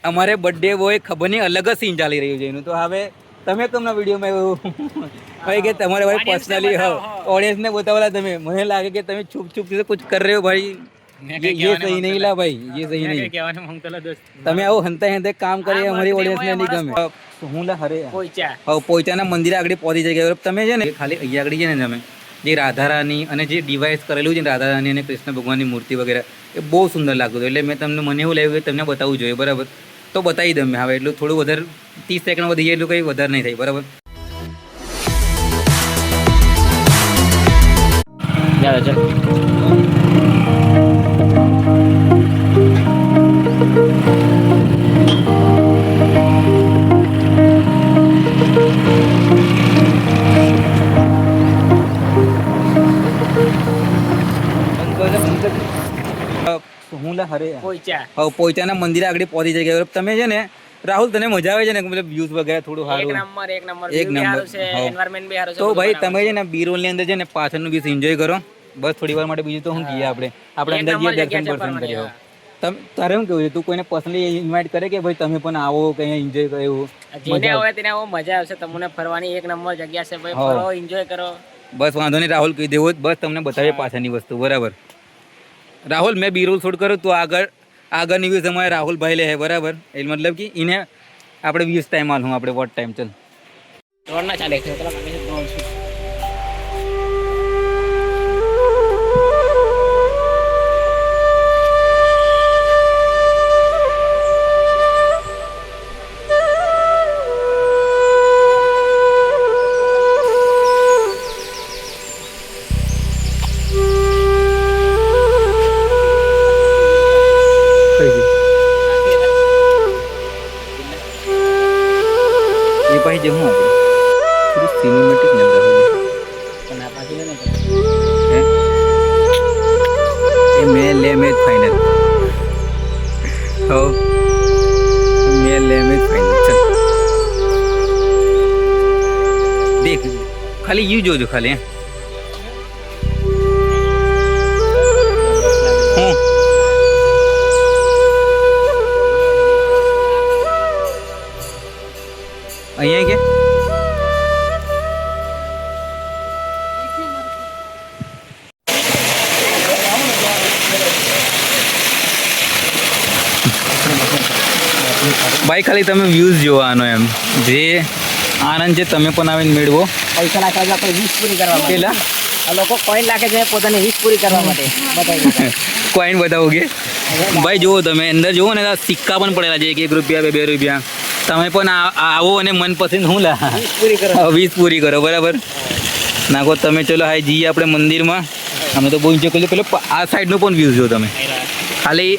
અમારે birthday boy ખબર નહીં અલગ જ સીન ચાલી રહ્યું છે એનું. તો હવે તમે તમને વિડીયોમાં એવું ભાઈ કે તમારે ભાઈ પર્સનલી ઓડિયન્સને બતાવલા તમે, મને લાગે કે તમે છુપ છુપ से कुछ कर रहे हो भाई, ये सही नहीं ला भाई, ये सही नहीं. તમે આવું હંતાઈ હંતાઈ કામ કરી અમારી ઓડિયન્સને નહીં ગમે. હું લા હરે પોઈચાના મંદિરે આગળ પહોંચી જગ્યા તમે છે ને ખાલી અહીંયા આગળ છે ને તમે જે રાધારાની અને જે ડિવાઇસ કરેલું છે ને રાધારાની અને કૃષ્ણ ભગવાનની મૂર્તિ વગેરે એ બહુ સુંદર લાગતું હતું. એટલે મને એવું લાગ્યું કે તમને બતાવવું જોઈએ, બરાબર? તો બતાવી દઉં મેં હવે. એટલું થોડું વધારે 30 સેકન્ડ વધી જાય એટલું કંઈ વધારે નહીં થાય, બરાબર? હું લા હરે પોઈચાના મંદિરે આગળ પહોંચી જગ્યા તમે છે ને રાહુલ, તને મજા આવે છે ને મતલબ વ્યૂઝ વગેરે થોડું સારું? એક નંબર. તો ભાઈ તમે છે ને બી રોલ ની અંદર છે ને પાછળનું વ્યૂઝ એન્જોય કરો બસ થોડી વાર માટે. બીજું તો શું કહીએ આપણે અંદર જઈએ દર્શન દર્શન કરીએ. તારે શું કેવું છે? તું કોઈને પર્સનલી ઇન્વાઇટ કરે કે ભાઈ તમે પણ આવો કઈ એન્જોય કરો? એવું મજા આવશે તમને ફરવાની. એક નંબર જગ્યા છે ભાઈ, ફરો એન્જોય કરો. બસ વાંધો નહીં રાહુલ, કહી દેવું બસ તમને બતાવીએ પાછળની વસ્તુ, બરાબર? राहुल मैं बी रोल शूट करूँ तो आगर व्यूज हमारे राहुल भाई ले है, बराबर? मतलब कि इन्हें આપણે व्यूज टाइम मालूम આપણે वॉट टाइम चल दौड़ना चाले पाहिजे હું આપણે થોડું સિનેમેટિક લગ રહ્યું છે પણ આ પાછી લેને એ મેચ ફાઇનલ हो मैच फाइनल चल देख खाली यू जो खाली અહીંયા કે ભાઈ ખાલી તમે વ્યૂઝ જોવાનો એમ જે આનંદ છે તમે પણ આવીને મેળવો. પૈસા નાખવા આપણે 20 પૂરી કરવા પેલા આ લોકો કોઈન નાખે છે પોતાની 20 પૂરી કરવા માટે. બતાવી કોઈન બતાવોગે ભાઈ? જુઓ તમે અંદર જુઓ ને સિક્કા પણ પડેલા છે, 1 રૂપિયા 2 રૂપિયા. તમે પણ આવો અને મનપસંદ હું લા 20 પૂરી કરો, બરાબર? નાખો તમે. ચલો હાઈ જઈએ આપણે મંદિરમાં. અમે તો બહુ એન્જોય કરીએ. પેલો આ સાઈડનો પણ વ્યૂઝ જો તમે ખાલી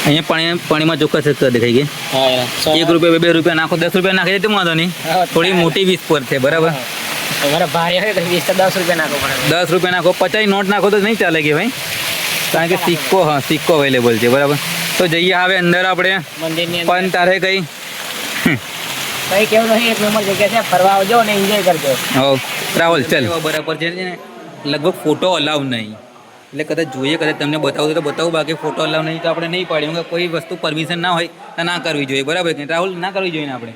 અહીંયા પાણીમાં ચોખ્ખા ચોખ્ખા દેખાઈ ગયા. 1 રૂપિયા 2 રૂપિયા નાખો, 10 રૂપિયા નાખી દે તો વાંધો નહીં. થોડી મોટી 20 પર છે, બરાબર? 10 રૂપિયા નાખો. 50 નોટ નાખો તો નહીં ચાલે કે ભાઈ, કારણ કે સિક્કો અવેલેબલ છે, બરાબર? તો જઈએ હવે અંદર આપણે પણ તારે કઈ કેવું નહીં. એક નંબર જગ્યા છે, ફરવા આવજો અને એન્જોય કરજો. રાહુલ ચાલ. બરાબર છે ને, લગભગ ફોટો અલાઉ નહીં. એટલે કદાચ જોઈએ, કદાચ તમને બતાવું તો બતાવું, બાકી ફોટો અલાઉ નહીં તો આપણે નહીં પાડીએ. કોઈ વસ્તુ પરમિશન ના હોય તો ના કરવી જોઈએ, બરાબર? રાહુલ ના કરવી જોઈએ ને આપણે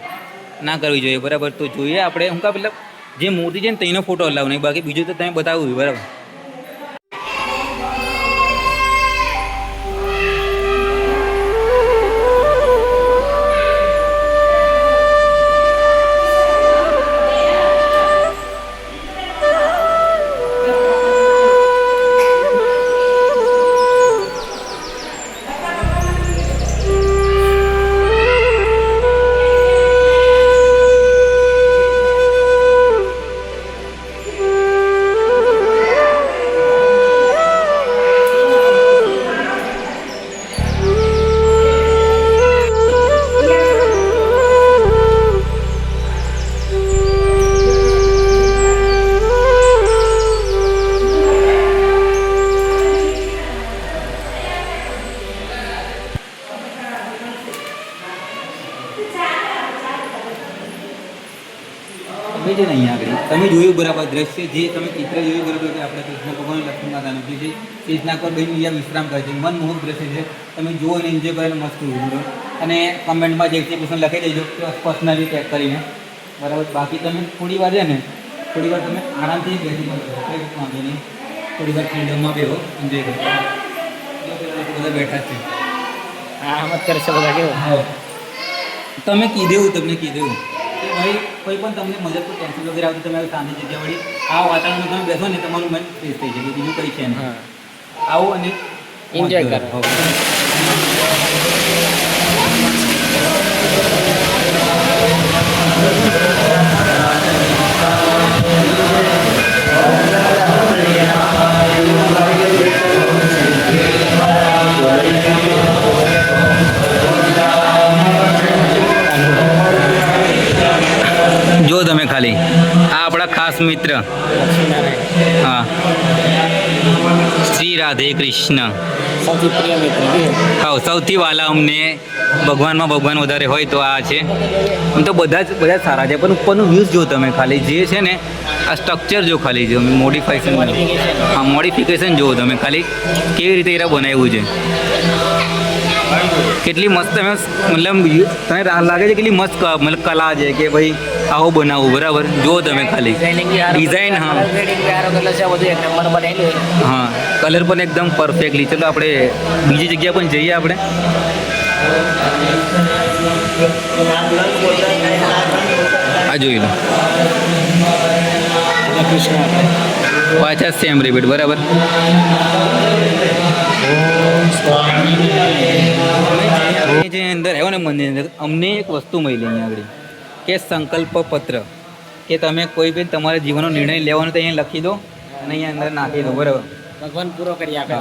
ના કરવી જોઈએ, બરાબર? તો જોઈએ આપણે હું મતલબ જે મૂર્તિ છે ને તેનો ફોટો અલાઉ નહીં, બાકી બીજું તો તમે બતાવવું જોઈએ, બરાબર? છે ને અહીંયા આગળ તમે જોયું બરાબર દ્રશ્ય જે તમે ચિત્ર જોયું બરાબર કે આપણે કૃષ્ણ ભગવાન લક્ષ્મી માતાનું જે છે ચેતના પર બહેન અહીંયા વિશ્રામ કરે છે મનમોહક દ્રશ્ય છે તમે જુઓ અને એન્જોય કરીને મસ્ત બરાબર અને કમેન્ટમાં જે છે કૃષ્ણ લખી દેજો પર્સનલી ટેગ કરીને બરાબર બાકી તમે થોડી વાર છે ને થોડી વાર તમે આરામથી બેસી કંઈ વાંધો નહીં થોડી વાર ફ્રીડમમાં બેહો એન્જોય કરો બધા બેઠા છે હા મત કરશે બધા કેવું તમે કીધેવું તમને કીધેવું કે ભાઈ કોઈ પણ તમને મદદ કોઈ ટેન્શન વગેરે આવતું તમે શાંતિ જગ્યા વળી આ વાતાવરણમાં તમે બેસો ને તમારું મન ફ્રેશ થઈ જાય બીજું કંઈ છે ને આવો અને એન્જોય કરો જો તમે ખાલી આ આપણા ખાસ મિત્ર હા શ્રી રાધે કૃષ્ણ સૌથી પ્રિય મિત્ર હા સૌથી વાલા અમને ભગવાનમાં ભગવાન વધારે હોય તો આ છે આમ તો બધા જ સારા છે પણ ઉપરનું વ્યૂઝ જો તમે ખાલી જે છે ને આ સ્ટ્રક્ચર જો ખાલી જો મોડિફિકેશન હા મોડિફિકેશન જુઓ તમે ખાલી કેવી રીતે એરા બનાવ્યું છે કેટલી મસ્ત તમે મતલબ તને લાગે છે કેટલી મસ્ત મતલબ કલા છે કે ભાઈ આવો બનાવવું બરાબર જુઓ તમે ખાલી ડિઝાઇન હા હા કલર પણ એકદમ પરફેક્ટલી ચલો આપણે બીજી જગ્યા પણ જઈએ આપણે આ જોઈ લો પાછા સેમ રિપીટ બરાબર જે અંદર આવ્યો ને મંદિર અંદર અમને એક વસ્તુ મળી અહીંયા આગળ કે સંકલ્પ પત્ર કે તમે કોઈ બી તમારા જીવનનો નિર્ણય લેવાનો તો અહીંયા લખી દો અને અહીંયા અંદર નાખી દો બરાબર ભગવાન પૂરો કરી આપે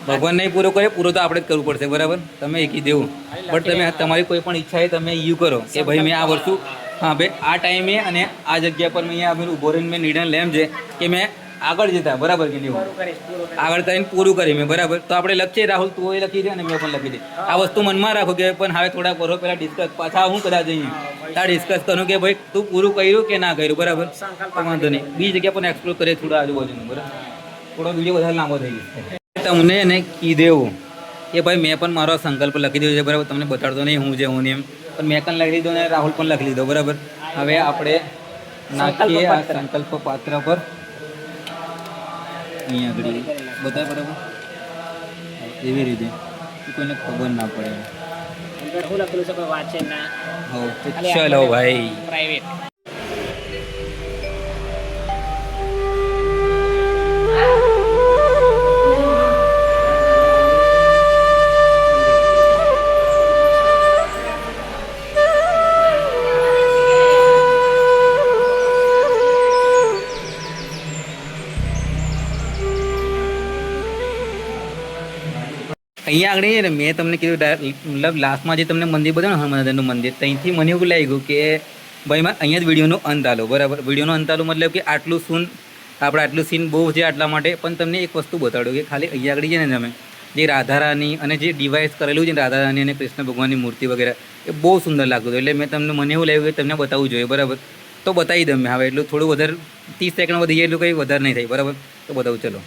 ભગવાન નહીં પૂરો કરે પૂરો તો આપણે જ કરવું પડશે બરાબર તમે એકી દેવું બટ તમે તમારી કોઈ પણ ઈચ્છા એ તમે યુ કરો કે ભાઈ મેં આ વસ્તુ હા ભાઈ આ ટાઈમે અને આ જગ્યા પર મેં અહીંયા ઉભો રહીને મેં નિર્ણય લેમ છે કે મેં આગળ જતા બરાબર કે નહીં આગળ કરીને પૂરું કરી મેં બરાબર તો આપણે લખીએ રાહુલ તું એ લખી દે અને મેં પણ લખી દે આ વસ્તુ મનમાં રાખો કે પણ હવે થોડા વર્ષો પહેલાં ડિસ્કસ પાછા હું કદાચ જઈએ ત્યાં ડિસ્કસ કરું કે ભાઈ તું પૂરું કર્યું કે ના કર્યું બરાબર વાંધો નહીં બીજી જગ્યા પણ એક્સપ્લોર કરીએ થોડા આજુબાજુનું બરાબર થોડો વિડીયો વધારે લાંબો થઈ ગયો તમને એને કીધેવું કે ભાઈ મેં પણ મારો સંકલ્પ લખી દીધો છે બરાબર તમને બતાડતો નહીં હું જે હું ને એમ પણ મેં પણ લખી લીધો ને રાહુલ પણ લખી લીધો બરાબર હવે આપણે નાખીએ આ સંકલ્પ પાત્ર પર અહીંયા આગળ બધા બરાબર એવી રીતે કોઈને ખબર ના પડે ચલો ભાઈ પ્રાઇવેટ અહીંયા આગળ ને મેં તમને કીધું મતલબ લાસ્ટમાં જે તમને મંદિર બતાવ્યું ને હનુમાનનું મંદિર ત્યાંથી મને એવું લાગ્યું કે ભાઈ માં અહીંયા જ વિડીયોનો અંત આલો બરાબર વિડીયોનો અંત આલો મતલબ કે આટલું આપણે આટલું સીન બહુ છે આટલા માટે પણ તમને એક વસ્તુ બતાડ્યો કે ખાલી અહીંયા આગળ છે ને તમે જે રાધારાની અને જે ડિવાઇસ કરેલું છે ને રાધારાની અને કૃષ્ણ ભગવાનની મૂર્તિ વગેરે એ બહુ સુંદર લાગતું હતું એટલે મને એવું લાગ્યું કે તમને બતાવવું જોઈએ બરાબર તો બતાવી દઉં મેં હવે એટલું થોડું વધારે 30 સેકન્ડ વધી જાય એટલું કંઈ વધારે નહીં થાય બરાબર તો બતાવું ચલો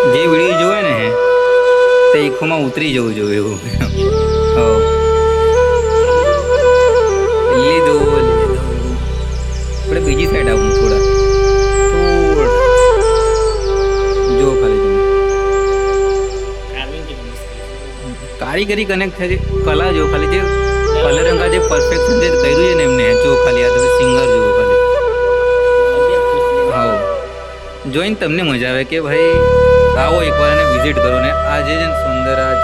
જે વિડીયો જોવે ને તે ઈખોમાં ઉતરી જવું જોઈએ એવું લીધો આપણે બીજી સાઈડ આવું થોડા જો ખાલી તમે કારીગરી કનેક્ટ થઈ કલા જો ખાલી જે કલર અંગા જે પરફેક્શન જે કર્યું છે ને એમને જો ખાલી આ તમે સિંગર જુઓ ખાલી હા જોઈને તમને મજા આવે કે ભાઈ આવો એકવાર એને વિઝિટ કરો ને આ જે સુંદર આ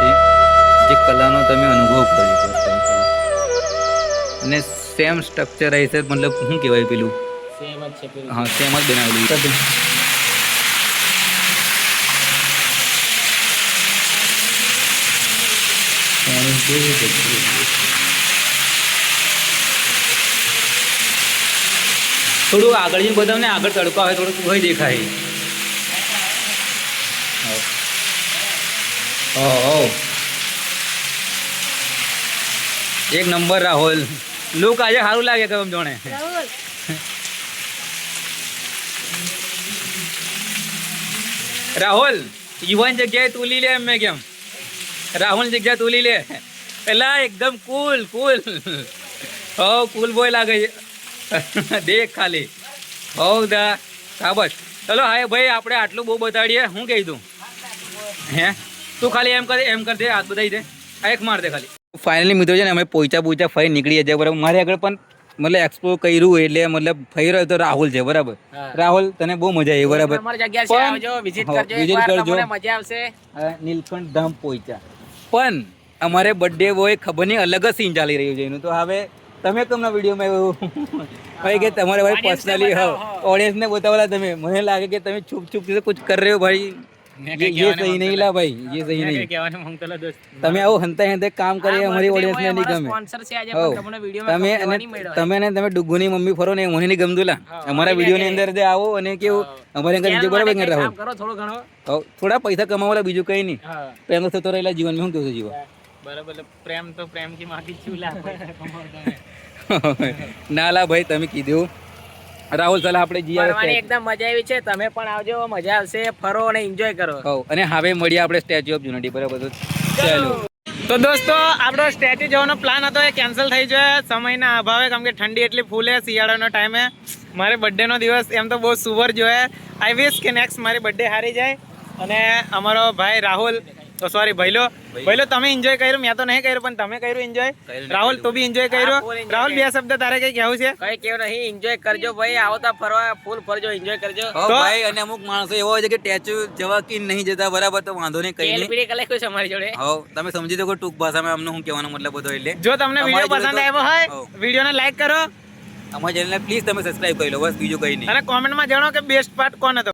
જે કલાનો તમે અનુભવ કરી શકો અને સેમ સ્ટ્રક્ચર હશે મતલબ શું કહેવાય પેલું સેમ જ છે પેલું. હા સેમ જ બનાવેલું. થોડું આગળ જઈને બતાવ ને, આગળ તડકો આવે થોડુંક ભય દેખાય. એક નંબર રાહુલ, લુક આજે સારું લાગે કે જોણે. રાહુલ યુવાન જગ્યાએ તું લઈ લે એમ મેં કેમ, રાહુલ જગ્યા તું લઈ લે પેલા એકદમ કુલ કુલ. હો કુલ બોય લાગે છે. દેખ ખાલી હો દા સાબત. ચલો હા ભાઈ આપણે આટલું બહુ બતાડીએ. હું કહી દઉં હે તું ખાલી એમ કર દે, હાથ બતાવી દે, આ એક માર દે ખાલી. ફાઇનલી મિત્રો છે ને અમે પોઈચા ફરી નીકળી જાય બરાબર. મારે આગળ પણ મતલબ એક્સપ્લોર કર્યું એટલે મતલબ ફરી રહ્યો તો રાહુલ છે બરાબર. રાહુલ તને બહુ મજા આવી બરાબર. વિઝિટ કરજો, મજા આવશે. નીલકંઠ ધામ પોઈચા. પણ અમારે બર્થડે બોય ખબર નહીં અલગ જ સીન ચાલી રહ્યું છે એનું. તો હવે તમે તમને વિડીયોમાં એવું ભાઈ કે તમારે ભાઈ પર્સનલી ઓડિયન્સને બતાવેલા તમે, મને લાગે કે તમે છુપ કુછ કર રહે હો ભાઈ. ये सही नहीं ला भाई, ये सही नहीं. તમે આવું હંતા કામ કરી અમારી ઓડિયન્સને નહીં ગમે. તમે ડુગ્ગુની મમ્મી ફરો ને મને નહીં ગમતું લા. અમારા વિડીયોની અંદર આવો અને કેવું અમારે બીજું બરાબર રહો, થોડા પૈસા કમાવાલા, બીજું કઈ નહીં. પ્રેમ થતો રહેલા જીવનમાં શું કહું જીવન બરાબર. પ્રેમ તો પ્રેમ કી માટી ચૂલા. ના લા ભાઈ તમે કીધું. રાહુલ સલાહ આપણે ફરવાની એકદમ મજા આવી છે. તમે પણ આવજો, મજા આવશે. ફરો અને એન્જોય કરો. અને હવે મળીએ આપણે સ્ટેચ્યુ ઓફ યુનિટી બરાબર. ચાલો તો દોસ્તો આપણો સ્ટેચ્યુ જવાનો પ્લાન હતો એ કેન્સલ થઈ જાય સમયના અભાવે, કેમ કે ઠંડી એટલી ફૂલ છે શિયાળાનો ટાઈમે. મારે બર્થડે નો દિવસ એમ તો બહુ સુવર જોઈએ. આઈ વિશ કે નેક્સ્ટ મારી બર્થડે હારી જાય. અને અમારો ભાઈ રાહુલ, તો સોરી ભૈલો તમે એન્જોય કર્યું, મેં તો નહીં કર્યું પણ તમે કર્યું એન્જોય. રાહુલ તું બી એન્જોય કર્યું. રાહુલ બે શબ્દ તારે કઈ કહેવું છે? કઈ કેવું નહીં, એન્જોય કરજો ભાઈ. આવો તો ફરવા ફૂલ ફરજો, એન્જોય કરજો. તો ભાઈ અને અમુક માણસો એવા હોય છે કે સ્ટેચ્યુ જવા કે નહીં જતા બરાબર, તો વાંધો નહીં, કઈ નહીં. કલેક્ટ અમારી જોડે. તમે સમજી દો ટૂંક ભાષામાં અમને હું કહેવાનો મતલબ બધો. એટલે જો તમને વિડીયો પસંદ આવ્યો હોય વિડીયોને લાઈક કરો, અમારી ચેનલને પ્લીઝ તમે સબસ્ક્રાઇબ કરી લો, બસ બીજું કઈ નહીં. અને કોમેન્ટમાં જણાવો કે બેસ્ટ પાર્ટ કોણ હતો.